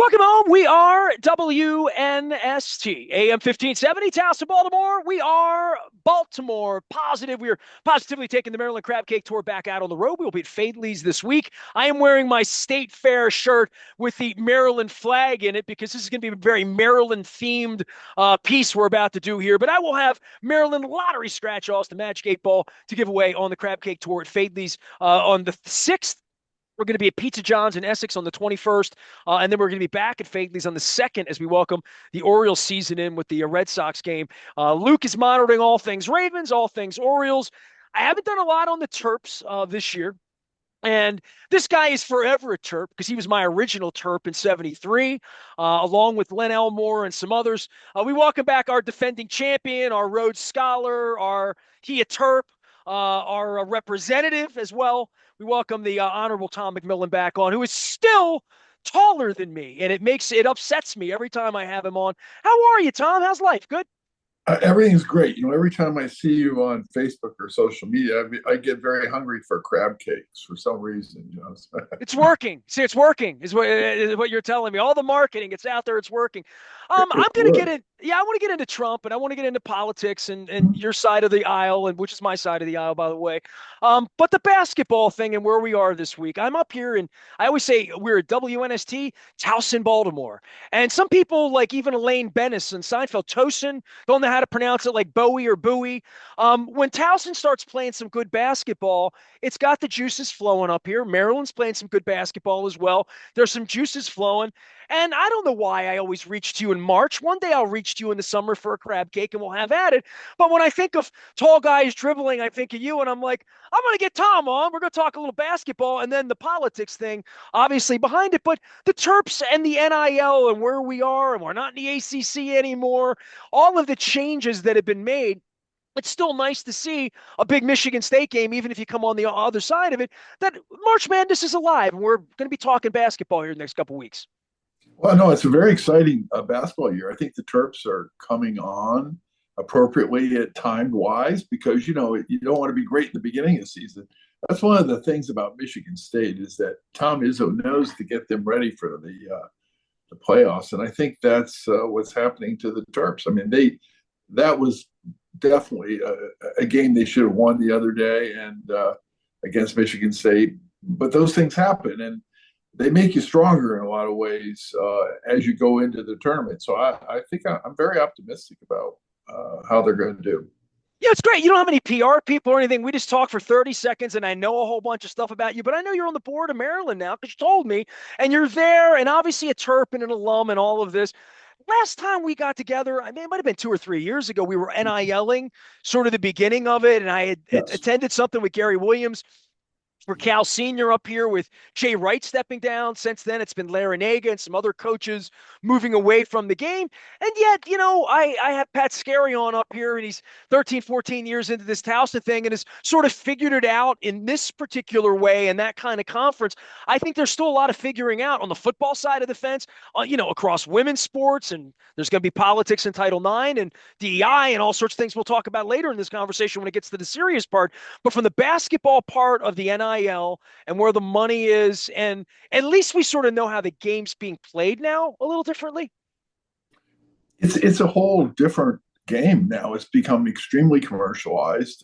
Welcome home. We are WNST, AM 1570, Towson, Baltimore. We are Baltimore positive. We are positively taking the Maryland Crab Cake Tour back out on the road. We will be at Fadley's this week. I am wearing my State Fair shirt with the Maryland flag in it because this is going to be a very Maryland-themed piece we're about to do here. But I will have Maryland lottery scratch-offs, the Magic 8 Ball, to give away on the Crab Cake Tour at Fadley's on the 6th. We're going to be at Pizza John's in Essex on the 21st, and then we're going to be back at Fadley's on the 2nd as we welcome the Orioles season in with the Red Sox game. Luke is monitoring all things Ravens, all things Orioles. I haven't done a lot on the Terps this year, and this guy is forever a Terp because he was my original Terp in '73, along with Len Elmore and some others. We welcome back our defending champion, our Rhodes Scholar, he a Terp, our representative as well. We welcome the Honorable Tom McMillen back on, who is still taller than me, and it upsets me every time I have him on. How are you, Tom? How's life? Good? Everything's great. Every time I see you on Facebook or social media, I get very hungry for crab cakes for some reason. It's working. See, it's working is what you're telling me. All the marketing, it's out there. It's working. I'm going to get in. Yeah, I want to get into Trump and I want to get into politics and your side of the aisle, and which is my side of the aisle, by the way. But the basketball thing and where we are this week, I'm up here and I always say we're at WNST, Towson, Baltimore. And some people, like even Elaine Bennis and Seinfeld, Tosin, don't know how to pronounce it, like Bowie or Bowie. When Towson starts playing some good basketball, it's got the juices flowing up here. Maryland's playing some good basketball as well. There's some juices flowing. And I don't know why I always reach to you in March. One day I'll reach to you in the summer for a crab cake and we'll have at it. But when I think of tall guys dribbling, I think of you and I'm like, I'm going to get Tom on. We're going to talk a little basketball and then the politics thing, obviously, behind it. But the Terps and the NIL and where we are, and we're not in the ACC anymore, all of the changes that have been made. It's still nice to see a big Michigan State game, even if you come on the other side of it, that March Madness is alive. And we're going to be talking basketball here in the next couple of weeks. Well, no, it's a very exciting basketball year. I think the Terps are coming on appropriately at timed wise because, you don't want to be great in the beginning of the season. That's one of the things about Michigan State is that Tom Izzo knows to get them ready for the playoffs. And I think that's what's happening to the Terps. I mean, that was definitely a game they should have won the other day and against Michigan State. But those things happen, and they make you stronger in a lot of ways as you go into the tournament. So I think I'm very optimistic about how they're going to do. Yeah, it's great. You don't have any PR people or anything. We just talk for 30 seconds, and I know a whole bunch of stuff about you. But I know you're on the board of Maryland now because you told me, and you're there, and obviously a Terp and an alum and all of this. Last time we got together, I mean, it might have been 2 or 3 years ago, we were NILing sort of the beginning of it, and I had attended something with Gary Williams for Cal Senior up here with Jay Wright stepping down. Since then, it's been Larinaga and some other coaches moving away from the game. And yet, I have Pat Scarry on up here, and he's 13, 14 years into this Towson thing and has sort of figured it out in this particular way and that kind of conference. I think there's still a lot of figuring out on the football side of the fence, across women's sports, and there's going to be politics in Title IX and DEI and all sorts of things we'll talk about later in this conversation when it gets to the serious part. But from the basketball part of the NIL and where the money is, and at least we sort of know how the game's being played now a little differently. It's a whole different game now. It's become extremely commercialized.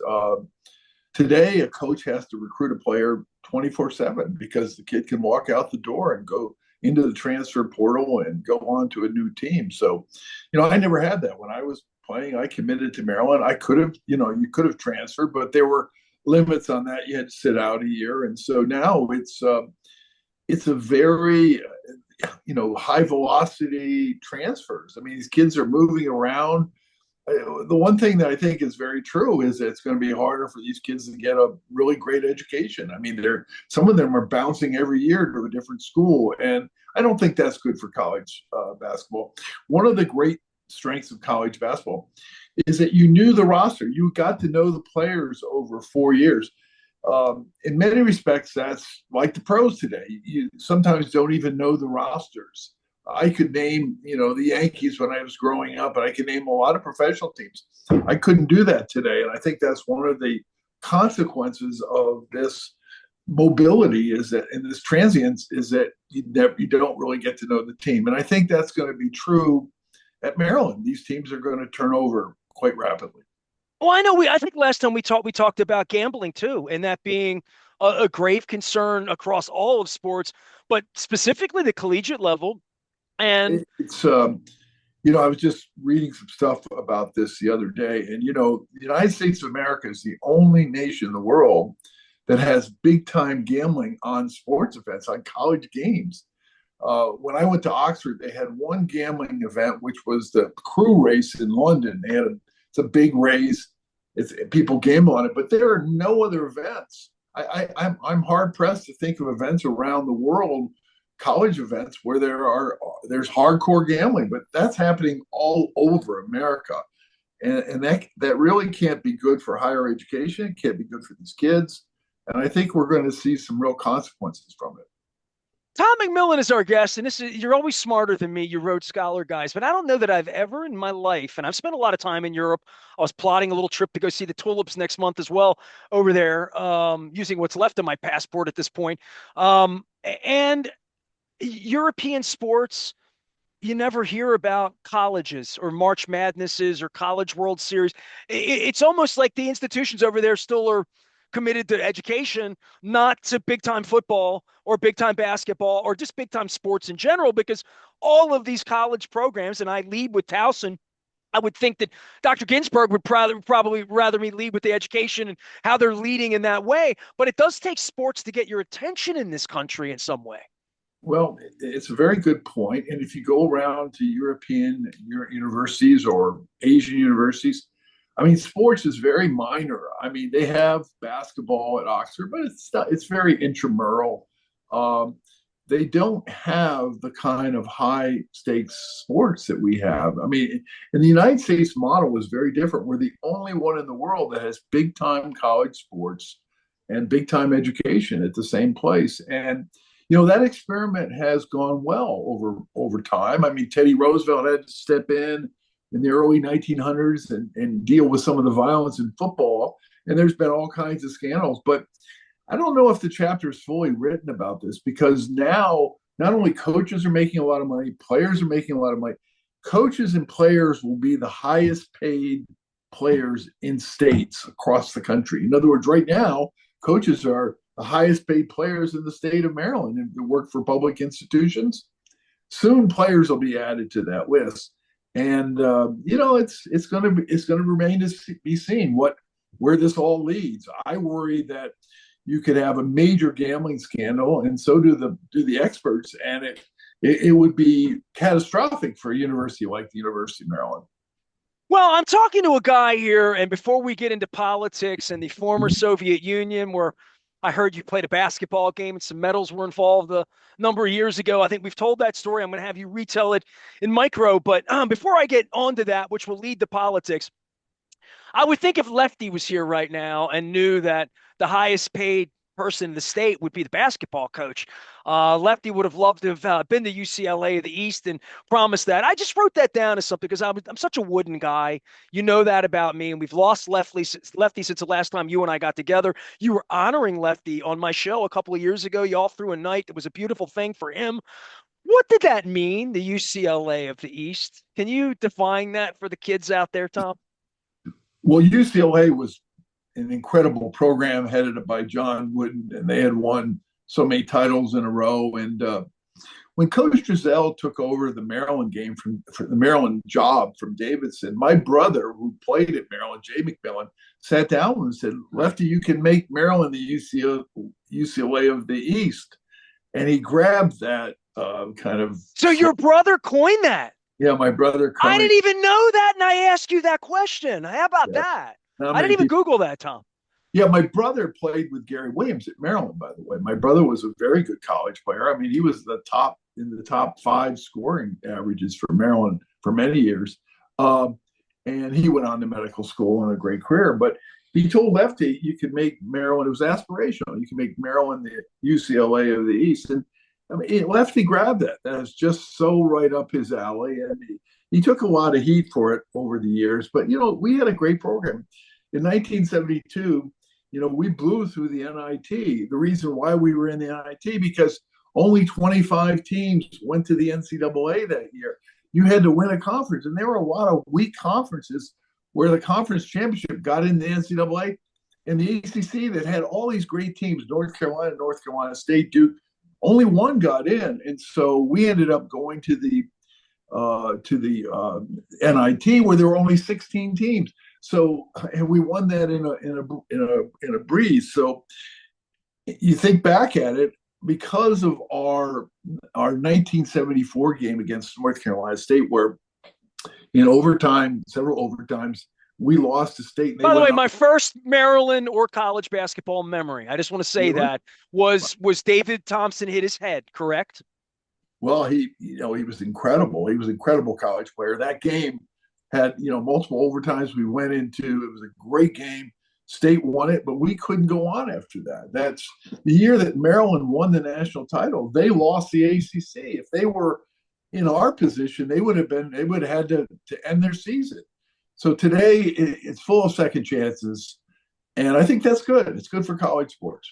Today, a coach has to recruit a player 24/7 because the kid can walk out the door and go into the transfer portal and go on to a new team. So, I never had that when I was playing. I committed to Maryland. I could have, you could have transferred, but there were limits on that. You had to sit out a year. And so now it's a very, high velocity transfers. I mean, these kids are moving around. The one thing that I think is very true is that it's going to be harder for these kids to get a really great education. I mean, some of them are bouncing every year to a different school. And I don't think that's good for college basketball. One of the great strengths of college basketball is that you knew the roster. You got to know the players over 4 years. In many respects, that's like the pros today. You sometimes don't even know the rosters. I could name, the Yankees when I was growing up, and I could name a lot of professional teams. I couldn't do that today. And I think that's one of the consequences of this mobility is that, and this transience is that you don't really get to know the team. And I think that's going to be true at Maryland. These teams are going to turn over quite rapidly. Well, I know I think last time we talked about gambling too, and that being a grave concern across all of sports, but specifically the collegiate level. And It's I was just reading some stuff about this the other day, and the United States of America is the only nation in the world that has big time gambling on sports events, on college games. When I went to Oxford, they had one gambling event, which was the crew race in London. It's a big race. People gamble on it, but there are no other events. I'm hard pressed to think of events around the world, college events, where there's hardcore gambling, but that's happening all over America, and that really can't be good for higher education. It can't be good for these kids, and I think we're going to see some real consequences from it. Tom McMillen is our guest, and you're always smarter than me, you Rhodes Scholar guys, but I don't know that I've ever in my life, and I've spent a lot of time in Europe. I was plotting a little trip to go see the tulips next month as well over there, using what's left of my passport at this point. And European sports, you never hear about colleges or March Madnesses or College World Series. It's almost like the institutions over there still are committed to education, not to big time football or big time basketball or just big time sports in general, because all of these college programs, and I lead with Towson, I would think that Dr. Ginsburg would probably rather me lead with the education and how they're leading in that way. But it does take sports to get your attention in this country in some way. Well, it's a very good point. And if you go around to European universities or Asian universities, I mean, sports is very minor. I mean, they have basketball at Oxford, but it's very intramural. Um, they don't have the kind of high stakes sports that we have. I mean, in the United States model is very different. We're the only one in the world that has big time college sports and big time education at the same place. And that experiment has gone well over time. I mean, Teddy Roosevelt had to step in the early 1900s and deal with some of the violence in football. And there's been all kinds of scandals. But I don't know if the chapter is fully written about this, because now not only coaches are making a lot of money, players are making a lot of money. Coaches and players will be the highest paid players in states across the country. In other words, right now, coaches are the highest paid players in the state of Maryland and work for public institutions. Soon, players will be added to that list, and it's going to remain to be seen where this all leads. I worry that you could have a major gambling scandal, and so do the experts, and it would be catastrophic for a university like the University of Maryland. Well, I'm talking to a guy here, and before we get into politics and the former Soviet Union, where I heard you played a basketball game and some medals were involved a number of years ago. I think we've told that story. I'm going to have you retell it in micro. But before I get onto that, which will lead to politics, I would think if Lefty was here right now and knew that the highest paid person in the state would be the basketball coach, Lefty would have loved to have been to UCLA of the East and promised that. I just wrote that down as something because I'm such a wooden guy. You know that about me. And we've lost Lefty since the last time you and I got together. You were honoring Lefty on my show a couple of years ago. Y'all threw a night. It was a beautiful thing for him. What did that mean, the UCLA of the East? Can you define that for the kids out there, Tom? Well, UCLA was an incredible program headed by John Wooden, and they had won so many titles in a row. And when Coach Driesell took over the Maryland game for the Maryland job from Davidson, my brother, who played at Maryland, Jay McMillen, sat down and said, "Lefty, you can make Maryland the UCLA of the East." And he grabbed that kind of. So your brother coined that? Yeah, my brother. I didn't even know that, and I asked you that question. How about that? I didn't even Google that, Tom. Yeah, my brother played with Gary Williams at Maryland, by the way. My brother was a very good college player. I mean, he was in the top 5 scoring averages for Maryland for many years. And he went on to medical school and a great career. But he told Lefty, you could make Maryland, it was aspirational. You can make Maryland the UCLA of the East. And I mean, Lefty grabbed that. That is just so right up his alley. And he took a lot of heat for it over the years. But, we had a great program. In 1972, we blew through the NIT. The reason why we were in the NIT because only 25 teams went to the NCAA that year. You had to win a conference, and there were a lot of weak conferences where the conference championship got in the NCAA and the ACC that had all these great teams, North Carolina State, Duke. Only one got in, and so we ended up going to the NIT where there were only 16 teams. So, and we won that in a breeze. So, you think back at it because of our 1974 game against North Carolina State, where in overtime, several overtimes, we lost to State. By the way, my first Maryland or college basketball memory, I just want to say that was David Thompson hit his head, correct? Well, he was incredible. He was an incredible college player. That game had, multiple overtimes we went into. It was a great game. State won it, but we couldn't go on after that. That's the year that Maryland won the national title. They lost the ACC. If they were in our position, they would have had to end their season. So today it's full of second chances, and I think that's good. It's good for college sports.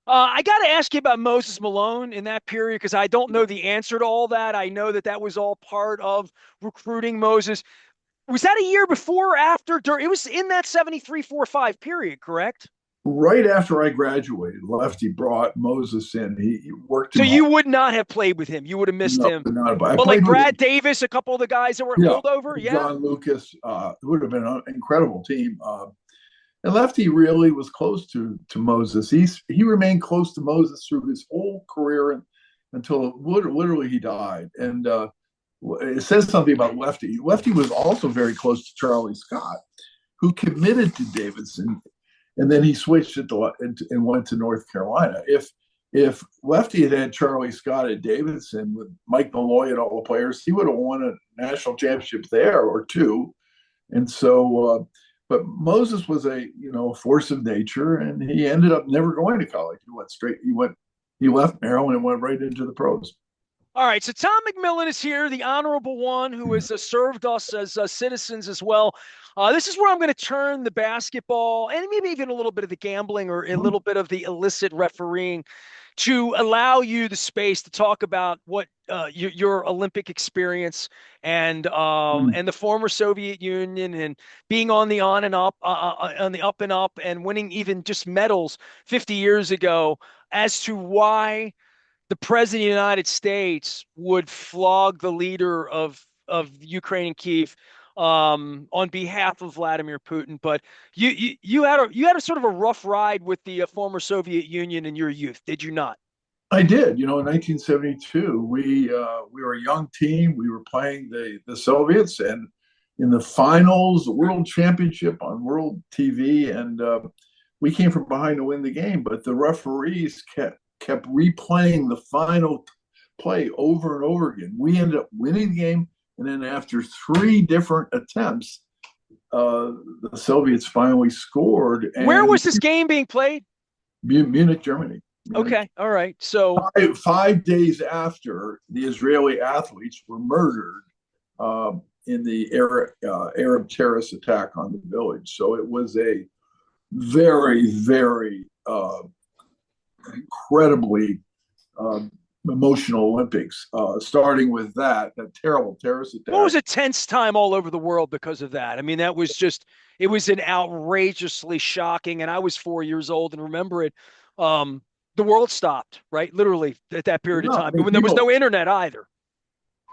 I got to ask you about Moses Malone in that period because I don't know the answer to all that. I know that was all part of recruiting Moses. Was that a year before or after? It was in that 73-45 period, correct? Right after I graduated, Lefty brought Moses in. He worked. So you would not have played with him. You would have missed him. But like Brad Davis, a couple of the guys that were holdover, John Lucas, it would have been an incredible team. And Lefty really was close to Moses. He remained close to Moses through his whole career until literally he died. And it says something about Lefty. Lefty was also very close to Charlie Scott, who committed to Davidson, and then he switched it and went to North Carolina. If Lefty had Charlie Scott at Davidson with Mike Malloy and all the players, he would have won a national championship there or two. And so, but Moses was a force of nature, and he ended up never going to college. He left Maryland and went right into the pros. All right, so Tom McMillen is here, the honorable one who has served us as citizens as well. This is where I'm going to turn the basketball and maybe even a little bit of the gambling or a little bit of the illicit refereeing to allow you the space to talk about what your Olympic experience and the former Soviet Union and being on the on and up, on the up and up, and winning even just medals 50 years ago as to why the president of the United States would flog the leader of Ukraine and Kiev on behalf of Vladimir Putin. But you had a sort of a rough ride with the former Soviet Union in your youth, did you not? I did. In 1972, we were a young team. We were playing the Soviets, and in the finals, the World Championship on World TV, and we came from behind to win the game. But the referees kept replaying the final play over and over again. We ended up winning the game, and then after 3 different attempts, the Soviets finally scored. And where was this game being played? Munich, Germany. Okay, all right. So 5 days after the Israeli athletes were murdered in the Arab terrorist attack on the village. So it was a very, very incredibly emotional Olympics, starting with that terrible terrorist attack. What was a tense time all over the world because of that? I mean, it was an outrageously shocking, and I was 4 years old and remember it. The world stopped, right? Literally at that period of time, when there was no internet either.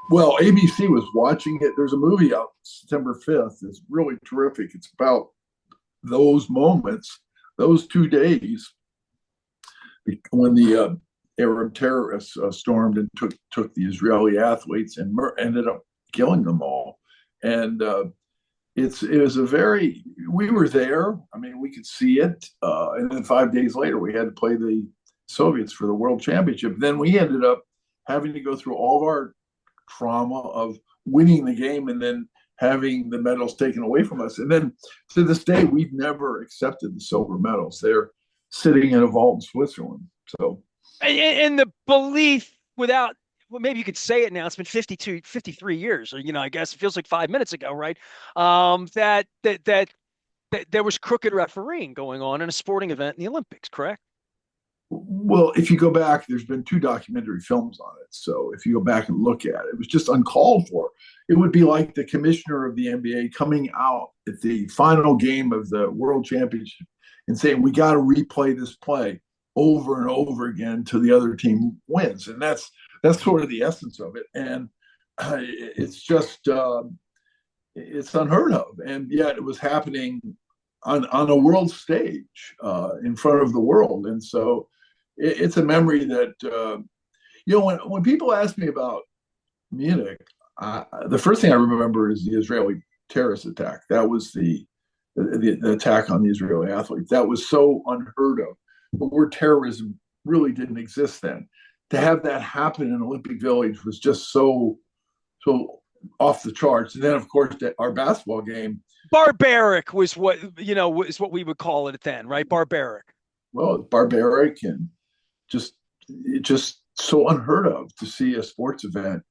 Well, ABC was watching it. There's a movie out September 5th. It's really terrific. It's about those moments, those 2 days when the Arab terrorists stormed and took the Israeli athletes and ended up killing them all. And it was we were there. I mean, we could see it. And then 5 days later, we had to play the Soviets for the World Championship. Then we ended up having to go through all of our trauma of winning the game and then having the medals taken away from us. And then to this day, we've never accepted the silver medals. They're sitting in a vault in Switzerland. So, and the belief without, well, maybe you could say it now, it's been 53 years, or, I guess it feels like 5 minutes ago, right? That There was crooked refereeing going on in a sporting event in the Olympics, correct? Well, if you go back, there's been 2 documentary films on it. So if you go back and look at it, it was just uncalled for. It would be like the commissioner of the NBA coming out at the final game of the World Championship and saying, "We got to replay this play over and over again till the other team wins." And that's sort of the essence of it. And it's just it's unheard of. And yet it was happening on a world stage in front of the world. And so it's a memory that when people ask me about Munich, the first thing I remember is the Israeli terrorist attack. That was the attack on the Israeli athletes. That was so unheard of. The word terrorism really didn't exist then. To have that happen in Olympic Village was just so off the charts. And then, of course, our basketball game. Barbaric was what is what we would call it then, right? Barbaric. Well, barbaric and just so unheard of to see a sports event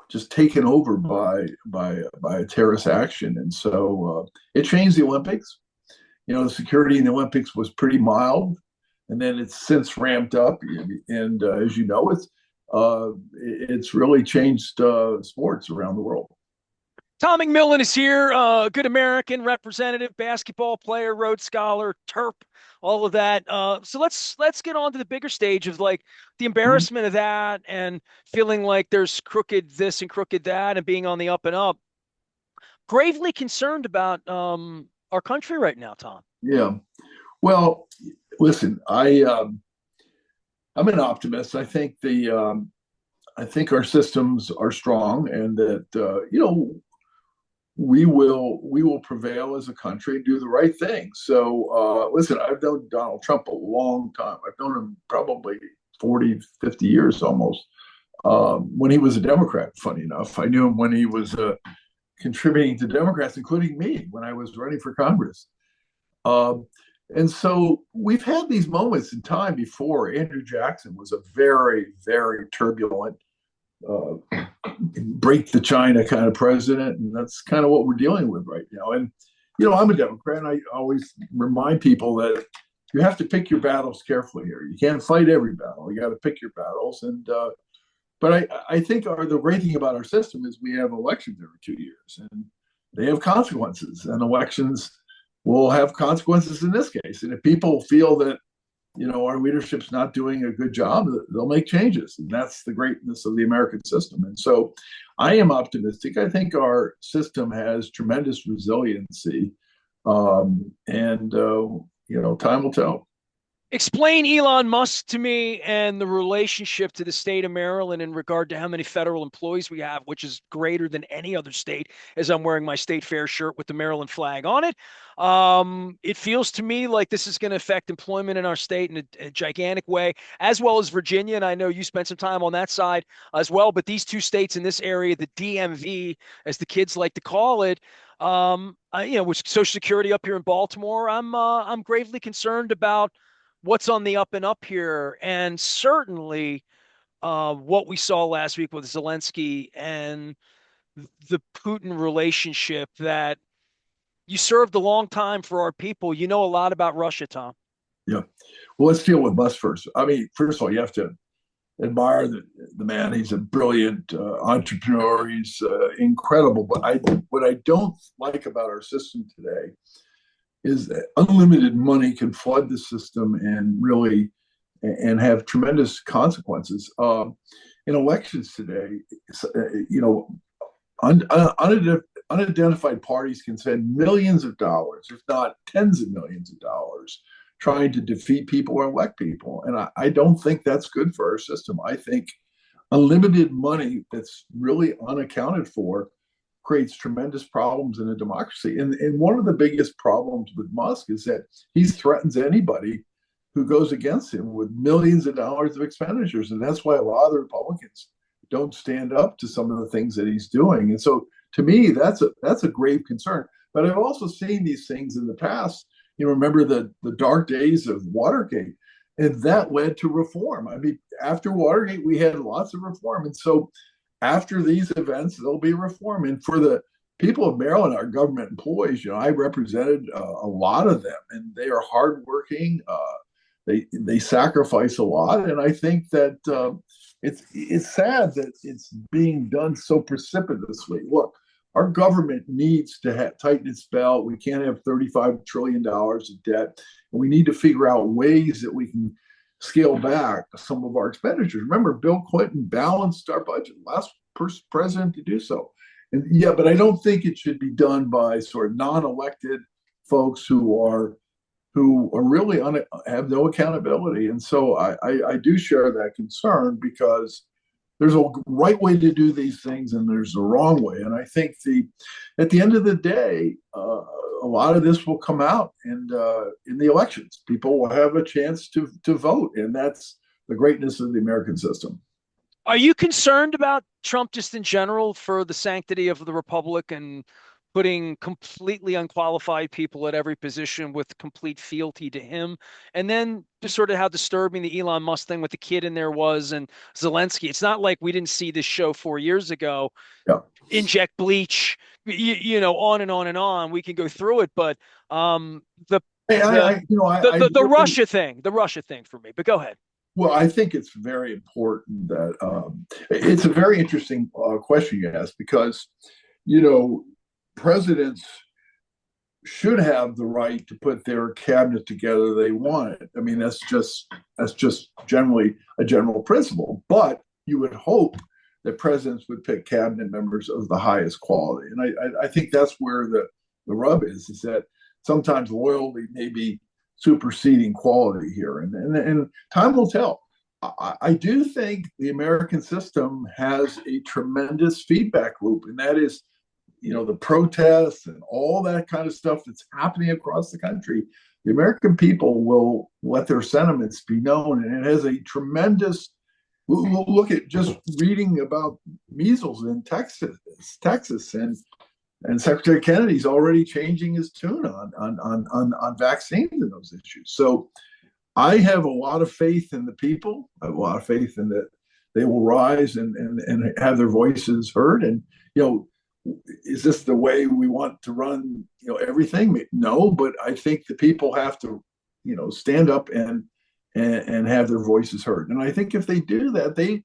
just taken over by a terrorist action. And so it changed the Olympics. The security in the Olympics was pretty mild, and then it's since ramped up. And as you know, it's really changed sports around the world. Tom McMillen is here, good American representative, basketball player, Rhodes Scholar, Terp, all of that. So let's get on to the bigger stage of like the embarrassment of that and feeling like there's crooked this and crooked that and being on the up and up. Gravely concerned about our country right now, Tom. Yeah. Well, listen, I'm an optimist. I think our systems are strong, and that we will prevail as a country and do the right thing. So listen, I've known Donald Trump a long time. I've known him probably 40, 50 years almost. When he was a Democrat, funny enough, I knew him when he was contributing to Democrats, including me when I was running for Congress. And so we've had these moments in time before. Andrew Jackson was a very, very turbulent, break the China kind of president. And that's kind of what we're dealing with right now. And, I'm a Democrat, and I always remind people that you have to pick your battles carefully here. You can't fight every battle. You got to pick your battles. And, but I think the great thing about our system is we have elections every 2 years, and they have consequences, and elections will have consequences in this case. And if people feel that, our leadership's not doing a good job, they'll make changes. And that's the greatness of the American system. And so I am optimistic. I think our system has tremendous resiliency. And time will tell. Explain Elon Musk to me and the relationship to the state of Maryland in regard to how many federal employees we have, which is greater than any other state, as I'm wearing my state fair shirt with the Maryland flag on it. It feels to me like this is going to affect employment in our state in a gigantic way, as well as Virginia. And I know you spent some time on that side as well. But these 2 states in this area, the DMV, as the kids like to call it, with Social Security up here in Baltimore, I'm gravely concerned about what's on the up and up here. And certainly what we saw last week with Zelensky and the Putin relationship, that you served a long time for our people. You know a lot about Russia, Tom. Yeah. Well, let's deal with Musk first. I mean, first of all, you have to admire the man. He's a brilliant entrepreneur. He's incredible. But what I don't like about our system today is that unlimited money can flood the system and really have tremendous consequences. In elections today, unidentified parties can spend millions of dollars, if not tens of millions of dollars, trying to defeat people or elect people. And I don't think that's good for our system. I think unlimited money that's really unaccounted for creates tremendous problems in a democracy. And one of the biggest problems with Musk is that he threatens anybody who goes against him with millions of dollars of expenditures. And that's why a lot of the Republicans don't stand up to some of the things that he's doing. And so to me, that's a grave concern. But I've also seen these things in the past. Remember the dark days of Watergate, and that led to reform. I mean, after Watergate, we had lots of reform. And so after these events, there'll be reform. And for the people of Maryland are government employees. I represented a lot of them, and they are hardworking. They sacrifice a lot, and I think that it's sad that it's being done so precipitously. Look, our government needs to tighten its belt. We can't have $35 trillion of debt, and we need to figure out ways that we can scale back some of our expenditures. Remember, Bill Clinton balanced our budget, last president to do so. And yeah, but I don't think it should be done by sort of non-elected folks who are really have no accountability. And so I do share that concern, because there's a right way to do these things and there's a wrong way. And I think at the end of the day, a lot of this will come out and in the elections. People will have a chance to vote, and that's the greatness of the American system. Are you concerned about Trump just in general for the sanctity of the republic and putting completely unqualified people at every position with complete fealty to him? And then just sort of how disturbing the Elon Musk thing with the kid in there was, and Zelensky. It's not like we didn't see this show 4 years ago. Yeah. Inject bleach, on and on and on. We can go through it, but the the Russia thing for me. But go ahead. Well, I think it's very important that it's a very interesting question you ask, because presidents should have the right to put their cabinet together they want it. I mean, that's just generally a general principle. But you would hope that presidents would pick cabinet members of the highest quality, and I think that's where the rub is that sometimes loyalty may be superseding quality here, and time will tell. I do think the American system has a tremendous feedback loop, and that is, the protests and all that kind of stuff that's happening across the country. The American people will let their sentiments be known, and it has a tremendous. Look at just reading about measles in Texas, and Secretary Kennedy's already changing his tune on vaccines and those issues. So I have a lot of faith in the people. I have a lot of faith in that they will rise and have their voices heard. And, is this the way we want to run, everything? No, but I think the people have to, stand up and have their voices heard. And I think if they do that, they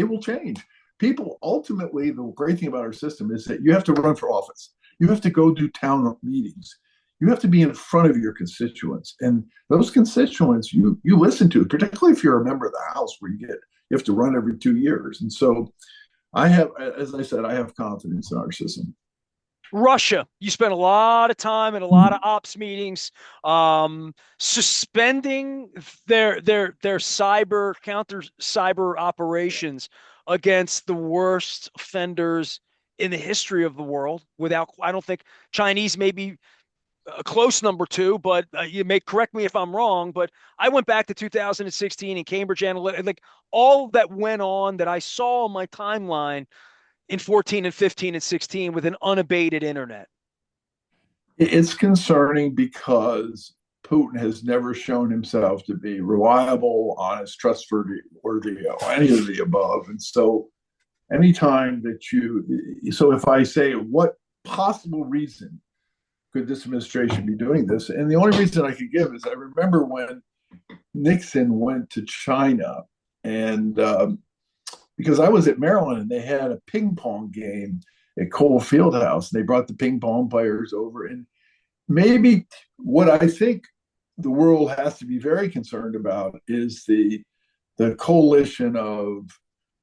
will change. People ultimately, the great thing about our system is that you have to run for office. You have to go do town meetings. You have to be in front of your constituents, and those constituents you listen to, particularly if you're a member of the House, where you have to run every 2 years. And so as I said, I have confidence in our system. Russia, you spent a lot of time in a lot of ops meetings, suspending their counter cyber operations against the worst offenders in the history of the world. I don't think Chinese may be a close number two, but you may correct me if I'm wrong. But I went back to 2016 and Cambridge Analytica, like all that went on that I saw on my timeline in 14 and 15 and 16 with an unabated internet. It's concerning because Putin has never shown himself to be reliable, honest, trustworthy, or any of the above. And so anytime that so if I say, what possible reason could this administration be doing this? And the only reason I could give is I remember when Nixon went to China, and because I was at Maryland and they had a ping pong game at Cole Fieldhouse, and they brought the ping pong players over. And maybe what I think the world has to be very concerned about is the coalition of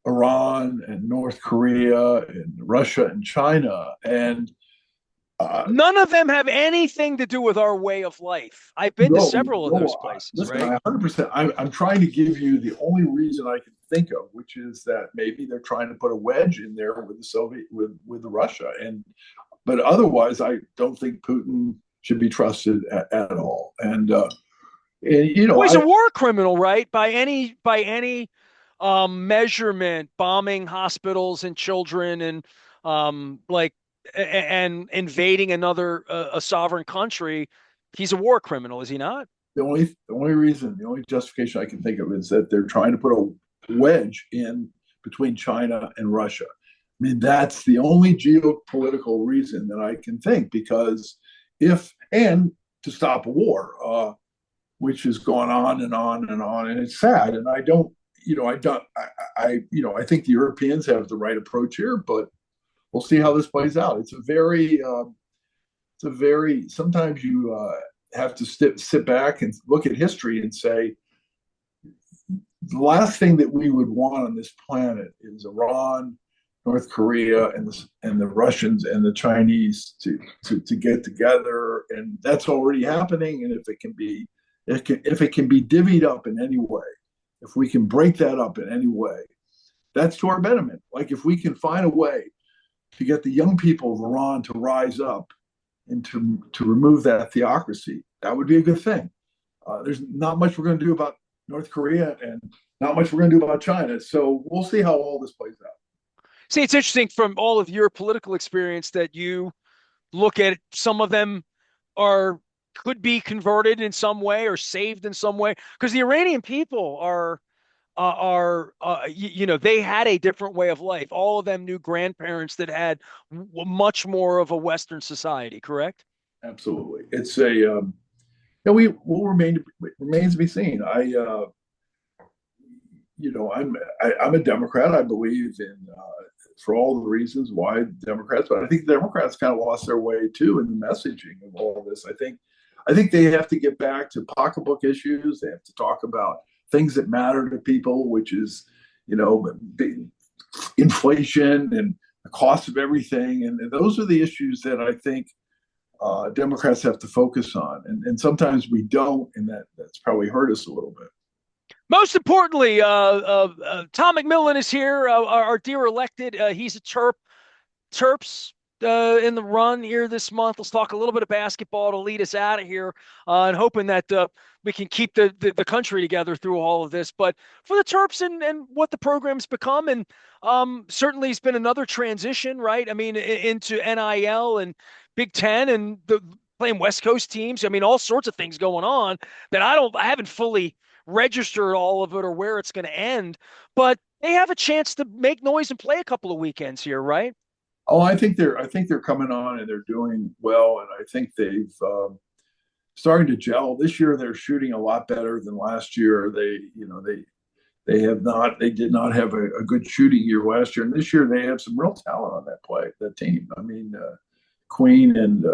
Iran and North Korea and Russia and China. And none of them have anything to do with our way of life. I've been to several of those places. Listen, right? 100%. I'm trying to give you the only reason I can think of, which is that maybe they're trying to put a wedge in there with the Soviet, with Russia, but otherwise, I don't think Putin should be trusted at all. And he's a war criminal, right? By any measurement, bombing hospitals and children, and and invading a sovereign country. He's a war criminal, is he not? The only justification I can think of is that they're trying to put a wedge in between China and Russia. mean, that's the only geopolitical reason that I can think, because and to stop a war, which has gone on and on and on, and it's sad. And I think the Europeans have the right approach here, but we'll see how this plays out. Sometimes you have to sit back and look at history and say, the last thing that we would want on this planet is Iran, North Korea, and the Russians and the Chinese to get together, and that's already happening. And if it can be divvied up in any way, if we can break that up in any way, that's to our betterment. Like if we can find a way to get the young people of Iran to rise up and to remove that theocracy, that would be a good thing. There's not much we're going to do about North Korea, and not much we're going to do about China. So we'll see how all this plays out. See, it's interesting from all of your political experience that you look at some of them are could be converted in some way or saved in some way, because the Iranian people they had a different way of life. All of them knew grandparents that had much more of a Western society, correct? Absolutely, it's a we will remains to be seen. I'm a Democrat. I believe in for all the reasons why Democrats, but I think the Democrats kind of lost their way too in the messaging of all of this. I think they have to get back to pocketbook issues. They have to talk about things that matter to people, which is, inflation and the cost of everything. And those are the issues that I think Democrats have to focus on. And sometimes we don't, and that's probably hurt us a little bit. Most importantly, Tom McMillen is here, our dear elected. He's a Terps in the run here this month. Let's talk a little bit of basketball to lead us out of here, and hoping that we can keep the country together through all of this. But for the Terps and what the program's become, and certainly it's been another transition, right? I mean, into NIL and Big Ten and playing West Coast teams. I mean, all sorts of things going on that I haven't fully registered all of it or where it's going to end, but they have a chance to make noise and play a couple of weekends here, right? Oh, I think they're coming on and they're doing well, and I think they've starting to gel. This year, they're shooting a lot better than last year. They did not have a good shooting year last year, and this year they have some real talent on that team. I mean, Queen and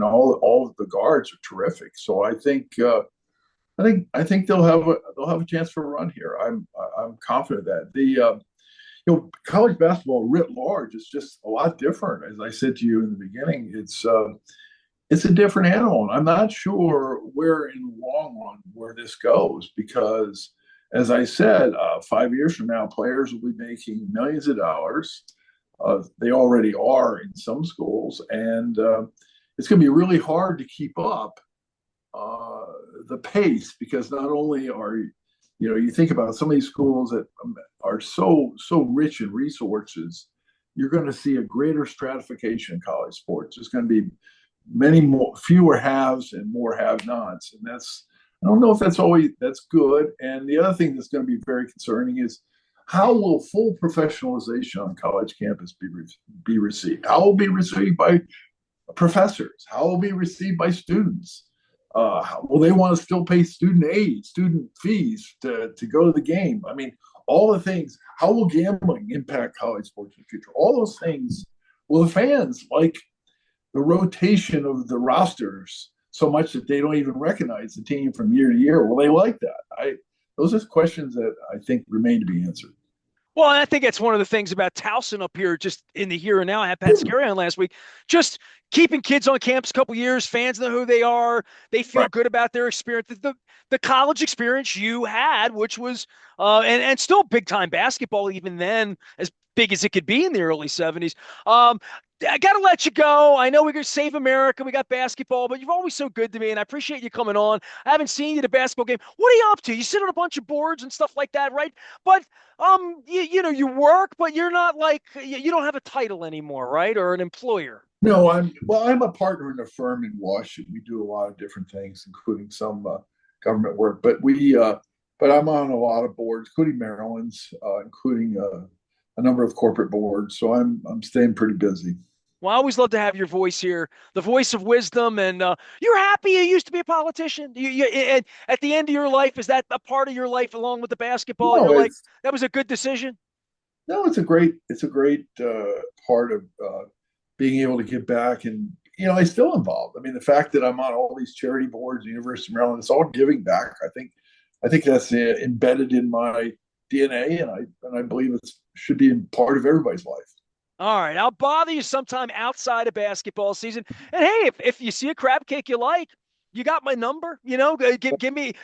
all of the guards are terrific. So I think they'll have a chance for a run here. I'm confident that college basketball writ large is just a lot different. As I said to you in the beginning, it's a different animal, and I'm not sure where in the long run where this goes, because, as I said, 5 years from now, players will be making millions of dollars. They already are in some schools, and it's going to be really hard to keep up the pace, because not only you think about some of these schools that are so rich in resources, you're going to see a greater stratification in college sports. There's going to be fewer haves and more have-nots, and I don't know if that's good. And the other thing that's going to be very concerning is, how will full professionalization on college campus be received? How will it be received by professors? How will it be received by students? Will they want to still pay student fees to go to the game? I mean, all the things. How will gambling impact college sports in the future? All those things. Will the fans like the rotation of the rosters so much that they don't even recognize the team from year to year? Will they like that? Those are questions that I think remain to be answered. Well, I think that's one of the things about Towson up here, just in the here and now. I had Pat Scary on last week. Just keeping kids on campus a couple years, fans know who they are. They feel Right. good about their experience. The college experience you had, which was and still big time basketball, even then, as big as it could be in the early 70s. I got to let you go. I know we're going to save America. We got basketball, but you're always so good to me, and I appreciate you coming on. I haven't seen you at a basketball game. What are you up to? You sit on a bunch of boards and stuff like that, right? But you work, but you're not like you don't have a title anymore, right? Or an employer. No, I'm a partner in a firm in Washington. We do a lot of different things, including some government work. But I'm on a lot of boards, including Maryland's, including a number of corporate boards, so I'm staying pretty busy. Well, I always love to have your voice here, the voice of wisdom. And you're happy you used to be a politician. And at the end of your life, is that a part of your life along with the basketball? No, You're like, it's that was a good decision. no, it's a great part of being able to give back, and I still involved. I mean, the fact that I'm on all these charity boards, University of Maryland, it's all giving back. I think that's embedded in my DNA, and I believe it should be part of everybody's life. All right, I'll bother you sometime outside of basketball season. And hey, if you see a crab cake you like, you got my number.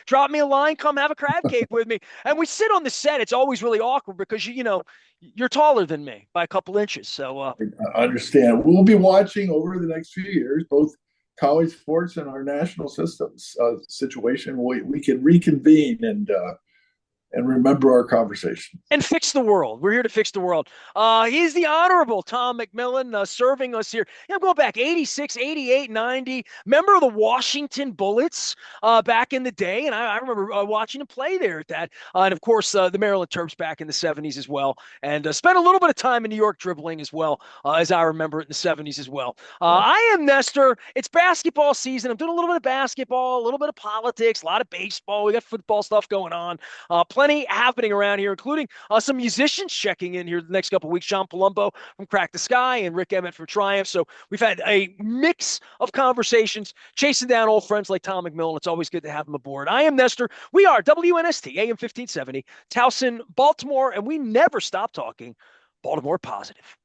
Drop me a line. Come have a crab cake with me. And we sit on the set. It's always really awkward because you're taller than me by a couple inches. So I understand. We'll be watching over the next few years both college sports and our national systems situation. We can reconvene and remember our conversation. and fix the world. We're here to fix the world. He's the Honorable Tom McMillen serving us here. I'm going back 86, 88, 90. Member of the Washington Bullets back in the day. And I remember watching him play there at that. And of course, the Maryland Terps back in the 70s as well. And spent a little bit of time in New York dribbling as well, as I remember it in the 70s as well. I am Nestor. It's basketball season. I'm doing a little bit of basketball, a little bit of politics, a lot of baseball. We got football stuff going on. Plenty happening around here, including some musicians checking in here the next couple of weeks. Sean Palumbo from Crack the Sky and Rick Emmett from Triumph. So we've had a mix of conversations, chasing down old friends like Tom McMillan. It's always good to have them aboard. I am Nestor. We are WNST, AM 1570, Towson, Baltimore, and we never stop talking Baltimore positive.